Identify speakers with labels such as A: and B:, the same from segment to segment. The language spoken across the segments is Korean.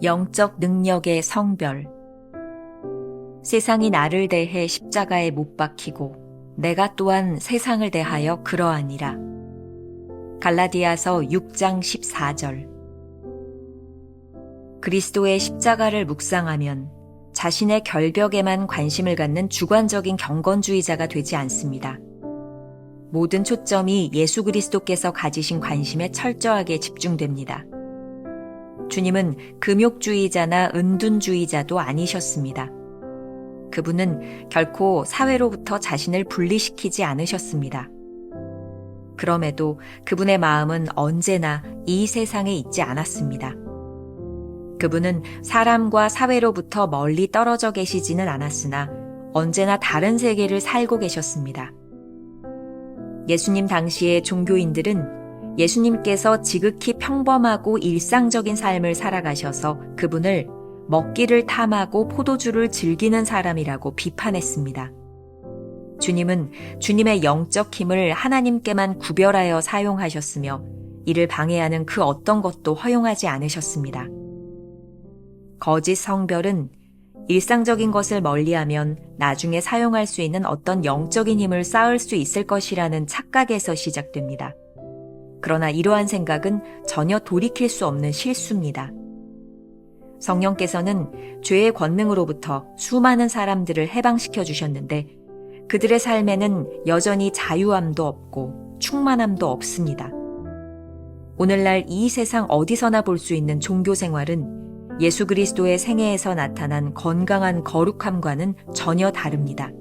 A: 영적 능력의 성별. 세상이 나를 대해 십자가에 못 박히고 내가 또한 세상을 대하여 그러하니라. 갈라디아서 6장 14절. 그리스도의 십자가를 묵상하면 자신의 결벽에만 관심을 갖는 주관적인 경건주의자가 되지 않습니다. 모든 초점이 예수 그리스도께서 가지신 관심에 철저하게 집중됩니다. 주님은 금욕주의자나 은둔주의자도 아니셨습니다. 그분은 결코 사회로부터 자신을 분리시키지 않으셨습니다. 그럼에도 그분의 마음은 언제나 이 세상에 있지 않았습니다. 그분은 사람과 사회로부터 멀리 떨어져 계시지는 않았으나 언제나 다른 세계를 살고 계셨습니다. 예수님 당시의 종교인들은 예수님께서 지극히 평범하고 일상적인 삶을 살아가셔서 그분을 먹기를 탐하고 포도주를 즐기는 사람이라고 비판했습니다. 주님은 주님의 영적 힘을 하나님께만 구별하여 사용하셨으며 이를 방해하는 그 어떤 것도 허용하지 않으셨습니다. 거짓 성별은 일상적인 것을 멀리하면 나중에 사용할 수 있는 어떤 영적인 힘을 쌓을 수 있을 것이라는 착각에서 시작됩니다. 그러나 이러한 생각은 전혀 돌이킬 수 없는 실수입니다. 성령께서는 죄의 권능으로부터 수많은 사람들을 해방시켜 주셨는데 그들의 삶에는 여전히 자유함도 없고 충만함도 없습니다. 오늘날 이 세상 어디서나 볼 수 있는 종교 생활은 예수 그리스도의 생애에서 나타난 건강한 거룩함과는 전혀 다릅니다.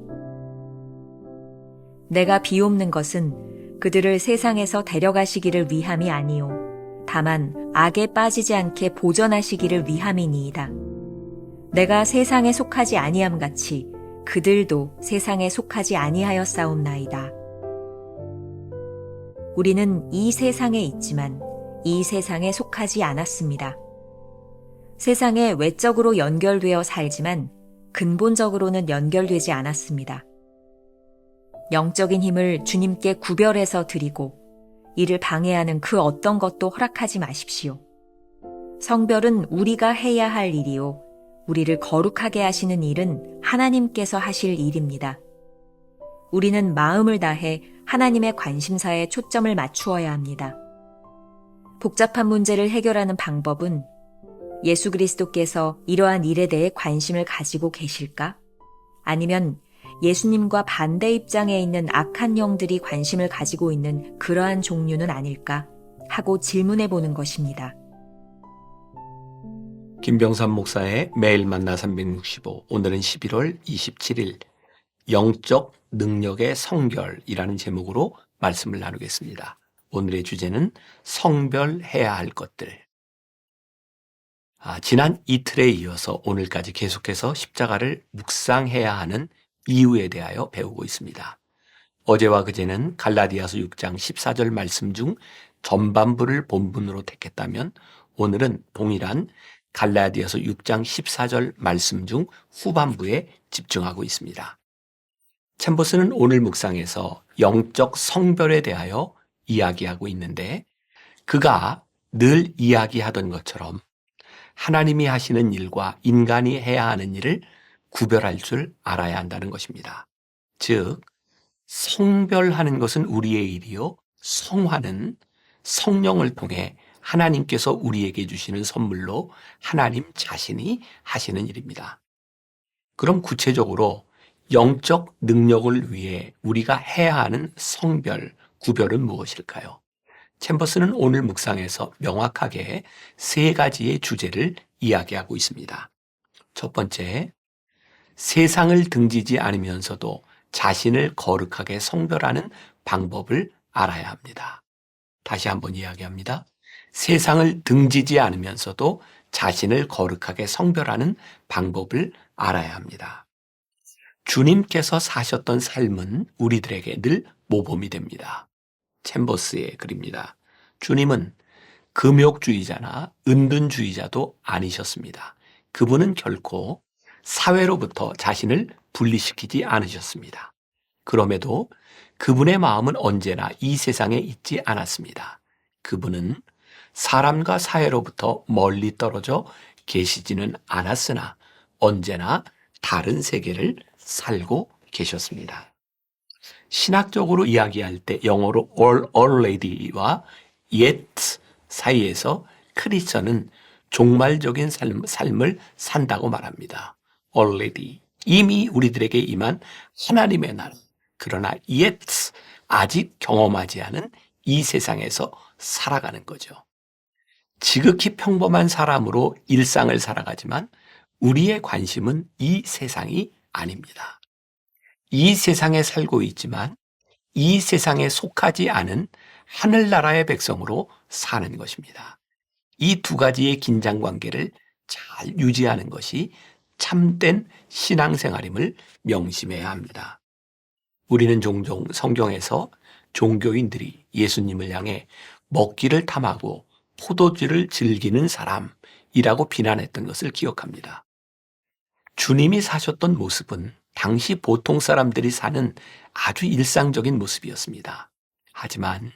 A: 내가 비옵는 것은 그들을 세상에서 데려가시기를 위함이 아니요 다만 악에 빠지지 않게 보전하시기를 위함이니이다. 내가 세상에 속하지 아니함 같이 그들도 세상에 속하지 아니하였사옵나이다. 우리는 이 세상에 있지만 이 세상에 속하지 않았습니다. 세상에 외적으로 연결되어 살지만 근본적으로는 연결되지 않았습니다. 영적인 힘을 주님께 구별해서 드리고 이를 방해하는 그 어떤 것도 허락하지 마십시오. 성별은 우리가 해야 할 일이요. 우리를 거룩하게 하시는 일은 하나님께서 하실 일입니다. 우리는 마음을 다해 하나님의 관심사에 초점을 맞추어야 합니다. 복잡한 문제를 해결하는 방법은 예수 그리스도께서 이러한 일에 대해 관심을 가지고 계실까? 아니면 예수님과 반대 입장에 있는 악한 영들이 관심을 가지고 있는 그러한 종류는 아닐까? 하고 질문해 보는 것입니다.
B: 김병삼 목사의 매일 만나 365, 오늘은 11월 27일 영적 능력의 성별이라는 제목으로 말씀을 나누겠습니다. 오늘의 주제는 성별해야 할 것들. 지난 이틀에 이어서 오늘까지 계속해서 십자가를 묵상해야 하는 이유에 대하여 배우고 있습니다. 어제와 그제는 갈라디아서 6장 14절 말씀 중 전반부를 본문으로 택했다면 오늘은 동일한 갈라디아서 6장 14절 말씀 중 후반부에 집중하고 있습니다. 챔버스는 오늘 묵상에서 영적 성별에 대하여 이야기하고 있는데 그가 늘 이야기하던 것처럼 하나님이 하시는 일과 인간이 해야 하는 일을 구별할 줄 알아야 한다는 것입니다. 즉, 성별하는 것은 우리의 일이요, 성화는 성령을 통해 하나님께서 우리에게 주시는 선물로 하나님 자신이 하시는 일입니다. 그럼 구체적으로 영적 능력을 위해 우리가 해야 하는 성별, 구별은 무엇일까요? 챔버스는 오늘 묵상에서 명확하게 세 가지의 주제를 이야기하고 있습니다. 첫 번째, 세상을 등지지 않으면서도 자신을 거룩하게 성별하는 방법을 알아야 합니다. 다시 한번 이야기합니다. 세상을 등지지 않으면서도 자신을 거룩하게 성별하는 방법을 알아야 합니다. 주님께서 사셨던 삶은 우리들에게 늘 모범이 됩니다. 챔버스의 글입니다. 주님은 금욕주의자나 은둔주의자도 아니셨습니다. 그분은 결코 사회로부터 자신을 분리시키지 않으셨습니다. 그럼에도 그분의 마음은 언제나 이 세상에 있지 않았습니다. 그분은 사람과 사회로부터 멀리 떨어져 계시지는 않았으나 언제나 다른 세계를 살고 계셨습니다. 신학적으로 이야기할 때 영어로 already와 yet 사이에서 크리스천은 종말적인 삶을 산다고 말합니다. already, 이미 우리들에게 임한 하나님의 나라. 그러나 yet, 아직 경험하지 않은 이 세상에서 살아가는 거죠. 지극히 평범한 사람으로 일상을 살아가지만 우리의 관심은 이 세상이 아닙니다. 이 세상에 살고 있지만 이 세상에 속하지 않은 하늘나라의 백성으로 사는 것입니다. 이 두 가지의 긴장 관계를 잘 유지하는 것이 참된 신앙생활임을 명심해야 합니다. 우리는 종종 성경에서 종교인들이 예수님을 향해 먹기를 탐하고 포도주를 즐기는 사람이라고 비난했던 것을 기억합니다. 주님이 사셨던 모습은 당시 보통 사람들이 사는 아주 일상적인 모습이었습니다. 하지만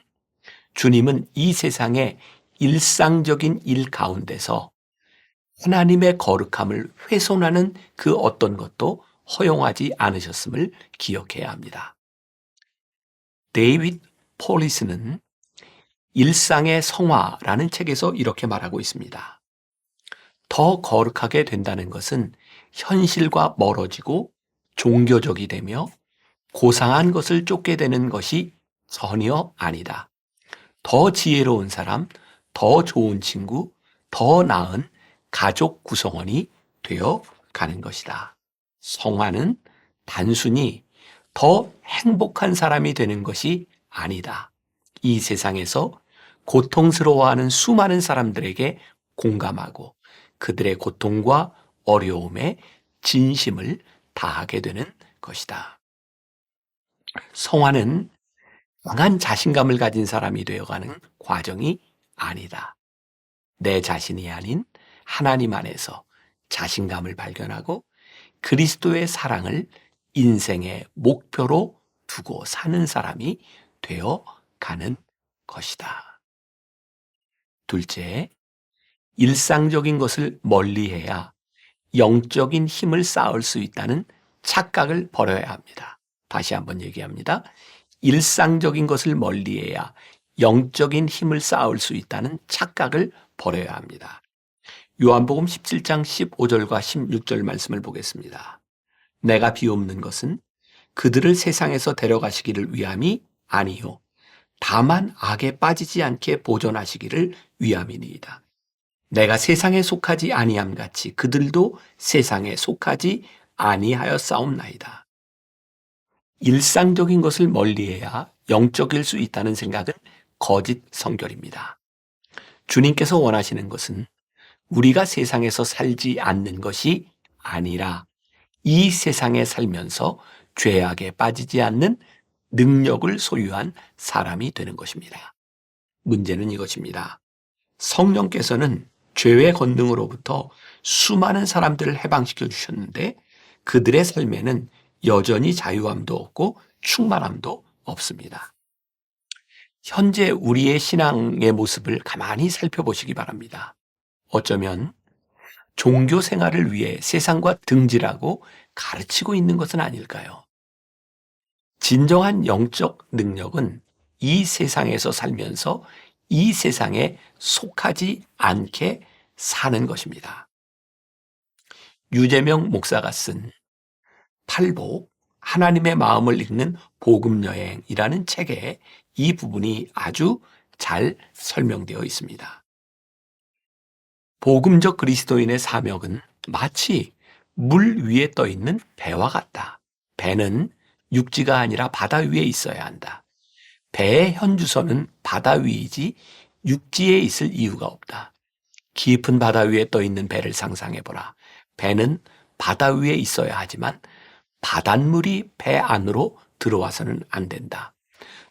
B: 주님은 이 세상의 일상적인 일 가운데서 하나님의 거룩함을 훼손하는 그 어떤 것도 허용하지 않으셨음을 기억해야 합니다. 데이빗 폴리스는 일상의 성화라는 책에서 이렇게 말하고 있습니다. 더 거룩하게 된다는 것은 현실과 멀어지고 종교적이 되며 고상한 것을 쫓게 되는 것이 전혀 아니다. 더 지혜로운 사람, 더 좋은 친구, 더 나은 가족 구성원이 되어 가는 것이다. 성화는 단순히 더 행복한 사람이 되는 것이 아니다. 이 세상에서 고통스러워하는 수많은 사람들에게 공감하고 그들의 고통과 어려움에 진심을 다하게 되는 것이다. 성화는 강한 자신감을 가진 사람이 되어가는 과정이 아니다. 내 자신이 아닌 하나님 안에서 자신감을 발견하고 그리스도의 사랑을 인생의 목표로 두고 사는 사람이 되어가는 것이다. 둘째, 일상적인 것을 멀리해야 영적인 힘을 쌓을 수 있다는 착각을 버려야 합니다. 다시 한번 얘기합니다. 일상적인 것을 멀리해야 영적인 힘을 쌓을 수 있다는 착각을 버려야 합니다. 요한복음 17장 15절과 16절 말씀을 보겠습니다. 내가 비옵는 것은 그들을 세상에서 데려가시기를 위함이 아니요 다만 악에 빠지지 않게 보존하시기를 위함이니이다. 내가 세상에 속하지 아니함 같이 그들도 세상에 속하지 아니하였사옵나이다. 일상적인 것을 멀리해야 영적일 수 있다는 생각은 거짓 성결입니다. 주님께서 원하시는 것은 우리가 세상에서 살지 않는 것이 아니라 이 세상에 살면서 죄악에 빠지지 않는 능력을 소유한 사람이 되는 것입니다. 문제는 이것입니다. 성령께서는 죄의 권능으로부터 수많은 사람들을 해방시켜 주셨는데 그들의 삶에는 여전히 자유함도 없고 충만함도 없습니다. 현재 우리의 신앙의 모습을 가만히 살펴보시기 바랍니다. 어쩌면 종교 생활을 위해 세상과 등질하고 가르치고 있는 것은 아닐까요? 진정한 영적 능력은 이 세상에서 살면서 이 세상에 속하지 않게 사는 것입니다. 유재명 목사가 쓴 팔복, 하나님의 마음을 읽는 복음여행이라는 책에 이 부분이 아주 잘 설명되어 있습니다. 복음적 그리스도인의 사명은 마치 물 위에 떠 있는 배와 같다. 배는 육지가 아니라 바다 위에 있어야 한다. 배의 현주소는 바다 위이지 육지에 있을 이유가 없다. 깊은 바다 위에 떠 있는 배를 상상해보라. 배는 바다 위에 있어야 하지만 바닷물이 배 안으로 들어와서는 안 된다.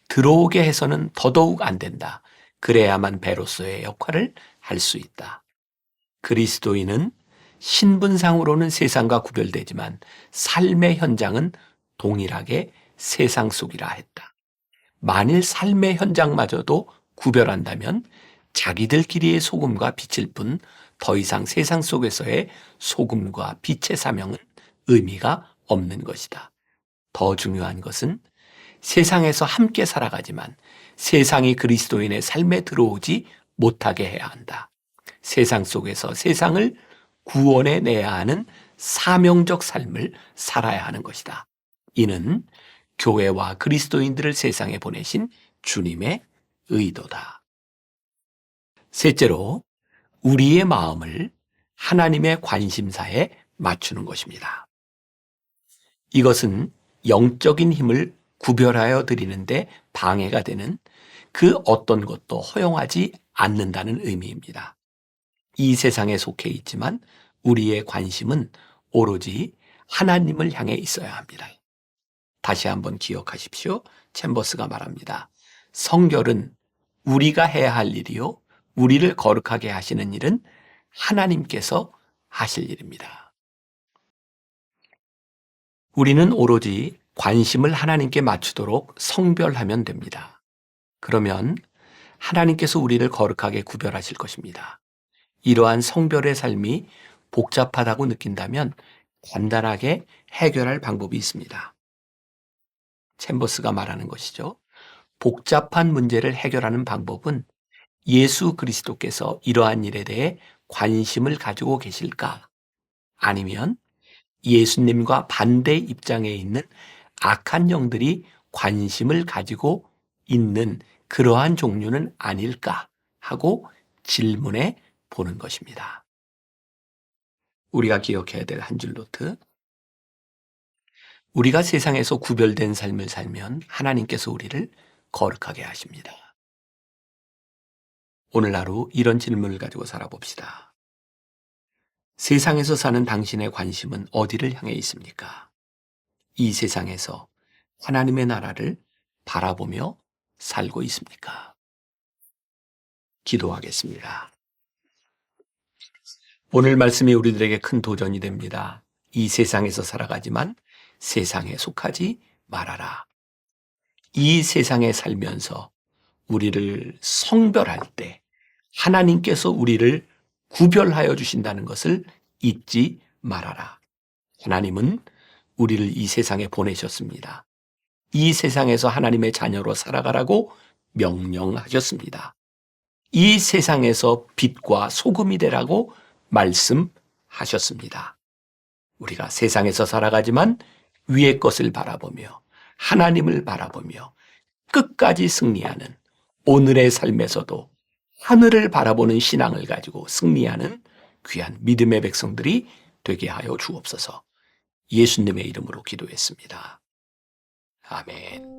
B: 들어오게 해서는 더더욱 안 된다. 그래야만 배로서의 역할을 할 수 있다. 그리스도인은 신분상으로는 세상과 구별되지만 삶의 현장은 동일하게 세상 속이라 했다. 만일 삶의 현장마저도 구별한다면 자기들끼리의 소금과 빛일 뿐 더 이상 세상 속에서의 소금과 빛의 사명은 의미가 없는 것이다. 더 중요한 것은 세상에서 함께 살아가지만 세상이 그리스도인의 삶에 들어오지 못하게 해야 한다. 세상 속에서 세상을 구원해 내야 하는 사명적 삶을 살아야 하는 것이다. 이는 교회와 그리스도인들을 세상에 보내신 주님의 의도다. 셋째로, 우리의 마음을 하나님의 관심사에 맞추는 것입니다. 이것은 영적인 힘을 구별하여 드리는데 방해가 되는 그 어떤 것도 허용하지 않는다는 의미입니다. 이 세상에 속해 있지만 우리의 관심은 오로지 하나님을 향해 있어야 합니다. 다시 한번 기억하십시오. 챔버스가 말합니다. 성결은 우리가 해야 할 일이요, 우리를 거룩하게 하시는 일은 하나님께서 하실 일입니다. 우리는 오로지 관심을 하나님께 맞추도록 성별하면 됩니다. 그러면 하나님께서 우리를 거룩하게 구별하실 것입니다. 이러한 성별의 삶이 복잡하다고 느낀다면 간단하게 해결할 방법이 있습니다. 챔버스가 말하는 것이죠. 복잡한 문제를 해결하는 방법은 예수 그리스도께서 이러한 일에 대해 관심을 가지고 계실까? 아니면 예수님과 반대 입장에 있는 악한 영들이 관심을 가지고 있는 그러한 종류는 아닐까 하고 질문해 보는 것입니다. 우리가 기억해야 될 한 줄 노트. 우리가 세상에서 구별된 삶을 살면 하나님께서 우리를 거룩하게 하십니다. 오늘 하루 이런 질문을 가지고 살아봅시다. 세상에서 사는 당신의 관심은 어디를 향해 있습니까? 이 세상에서 하나님의 나라를 바라보며 살고 있습니까? 기도하겠습니다. 오늘 말씀이 우리들에게 큰 도전이 됩니다. 이 세상에서 살아가지만 세상에 속하지 말아라. 이 세상에 살면서 우리를 성별할 때 하나님께서 우리를 구별하여 주신다는 것을 잊지 말아라. 하나님은 우리를 이 세상에 보내셨습니다. 이 세상에서 하나님의 자녀로 살아가라고 명령하셨습니다. 이 세상에서 빛과 소금이 되라고 말씀하셨습니다. 우리가 세상에서 살아가지만 위의 것을 바라보며 하나님을 바라보며 끝까지 승리하는 오늘의 삶에서도 하늘을 바라보는 신앙을 가지고 승리하는 귀한 믿음의 백성들이 되게 하여 주옵소서. 예수님의 이름으로 기도했습니다. 아멘.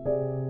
A: 음.